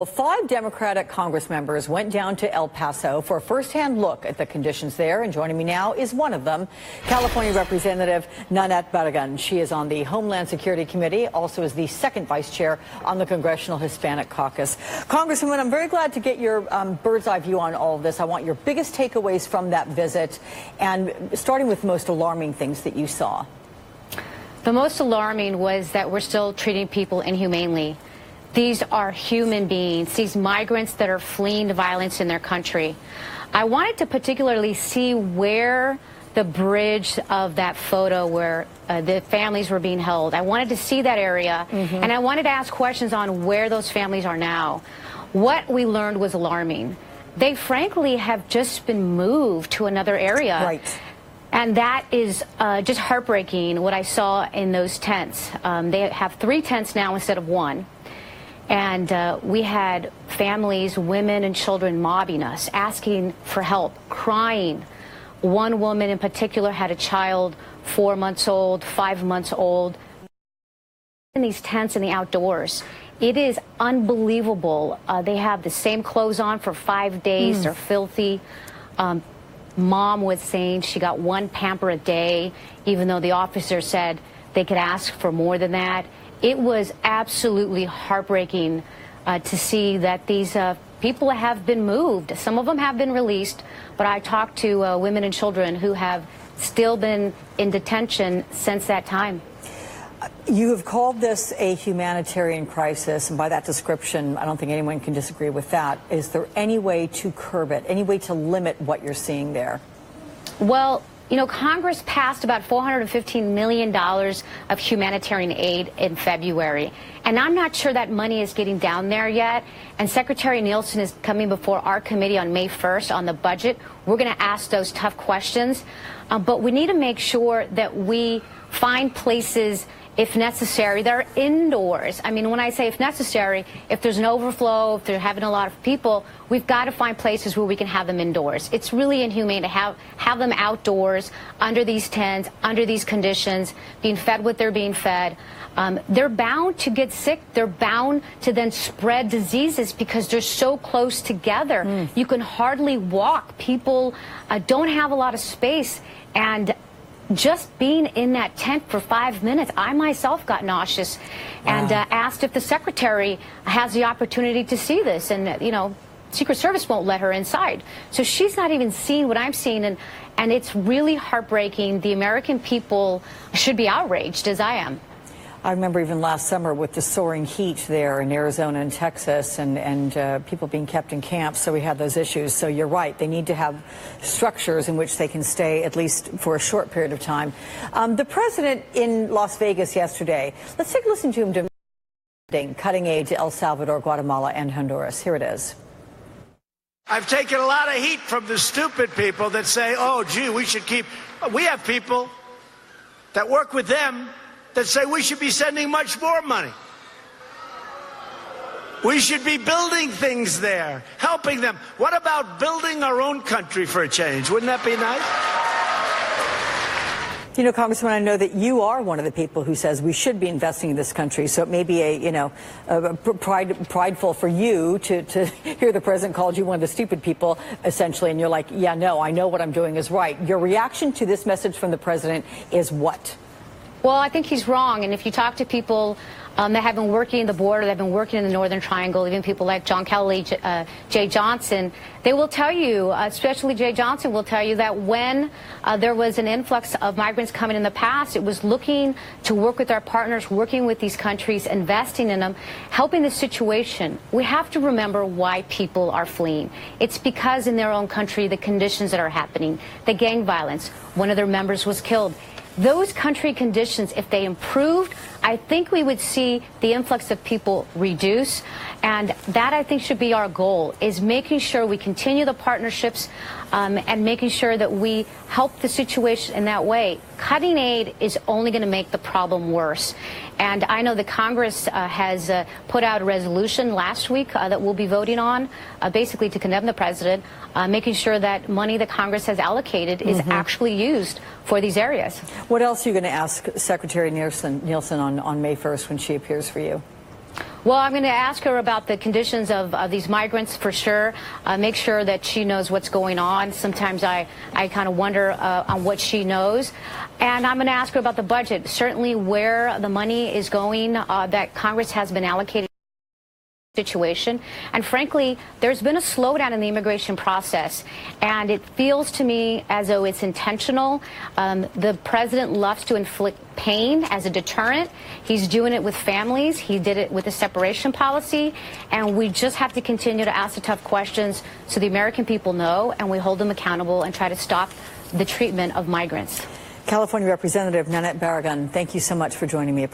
Well, 5 Democratic Congress members went down to El Paso for a firsthand look at the conditions there, and joining me now is one of them, California Representative Nanette Barragán. She is on the Homeland Security Committee, also is the second vice chair on the Congressional Hispanic Caucus. Congresswoman, I'm very glad to get your bird's eye view on all of this. I want your biggest takeaways from that visit, and starting with the most alarming things that you saw. The most alarming was that we're still treating people inhumanely. These are human beings, these migrants that are fleeing violence in their country. I wanted to particularly see where the bridge of that photo where the families were being held. I wanted to see that area, and I wanted to ask questions on where those families are now. What we learned was alarming. They frankly have just been moved to another area. Right. And that is just heartbreaking, what I saw in those tents. They have 3 tents now instead of 1. And we had families, women and children mobbing us, asking for help, crying. One woman in particular had a child, 4 months old, 5 months old. In these tents in the outdoors, it is unbelievable. They have the same clothes on for 5 days. They're filthy. Mom was saying she got 1 pamper a day, even though the officer said they could ask for more than that. It was absolutely heartbreaking to see that these people have been moved. Some of them have been released, but I talked to women and children who have still been in detention since that time. You have called this a humanitarian crisis, and by that description, I don't think anyone can disagree with that. Is there any way to curb it, any way to limit what you're seeing there? Well, you know, Congress passed about $415 million of humanitarian aid in February, and I'm not sure that money is getting down there yet. And Secretary Nielsen is coming before our committee on May 1st on the budget. We're going to ask those tough questions, but we need to make sure that we find places, if necessary, that are indoors. I mean, when I say if necessary, if there's an overflow, if they're having a lot of people, we've got to find places where we can have them indoors. It's really inhumane to have them outdoors, under these tents, under these conditions, being fed what they're being fed. They're bound to get sick. They're bound to then spread diseases because they're so close together. You can hardly walk. People don't have a lot of space, and just being in that tent for 5 minutes, I myself got nauseous and asked if the secretary has the opportunity to see this. And, you know, Secret Service won't let her inside. So she's not even seeing what I'm seeing. And it's really heartbreaking. The American people should be outraged, as I am. I remember even last summer with the soaring heat there in Arizona and Texas and people being kept in camps, so we had those issues. So you're right, they need to have structures in which they can stay at least for a short period of time. The president in Las Vegas yesterday, let's take a listen to him demanding cutting aid to El Salvador, Guatemala, and Honduras. Here it is. I've taken a lot of heat from the stupid people that say, oh, gee, we should keep... We have people that work with them that say we should be sending much more money. We should be building things there, helping them. What about building our own country for a change? Wouldn't that be nice? You know, Congressman, I know that you are one of the people who says we should be investing in this country, so it may be prideful for you to hear the president called you one of the stupid people, essentially, and you're like, yeah, no, I know what I'm doing is right. Your reaction to this message from the president is what? Well, I think he's wrong. And if you talk to people that have been working the border, that have been working in the Northern Triangle, even people like John Kelly, Jay Johnson, they will tell you, especially Jay Johnson will tell you that when there was an influx of migrants coming in the past, it was looking to work with our partners, working with these countries, investing in them, helping the situation. We have to remember why people are fleeing. It's because in their own country, the conditions that are happening, the gang violence, one of their members was killed. Those country conditions, if they improved, I think we would see the influx of people reduce. And that, I think, should be our goal, is making sure we continue the partnerships and making sure that we help the situation in that way. Cutting aid is only going to make the problem worse. And I know the Congress has put out a resolution last week that we'll be voting on, basically to condemn the president, making sure that money that Congress has allocated is actually used for these areas. What else are you going to ask Secretary Nielsen on May 1st when she appears for you? Well, I'm going to ask her about the conditions of these migrants for sure. Make sure that she knows what's going on. Sometimes I kind of wonder on what she knows. And I'm going to ask her about the budget, certainly where the money is going that Congress has been allocated situation. And frankly, there's been a slowdown in the immigration process, and it feels to me as though it's intentional. The president loves to inflict pain as a deterrent. He's doing it with families. He did it with the separation policy, and we just have to continue to ask the tough questions so the American people know, and we hold them accountable and try to stop the treatment of migrants. California Representative Nanette Barragán, thank you so much for joining me.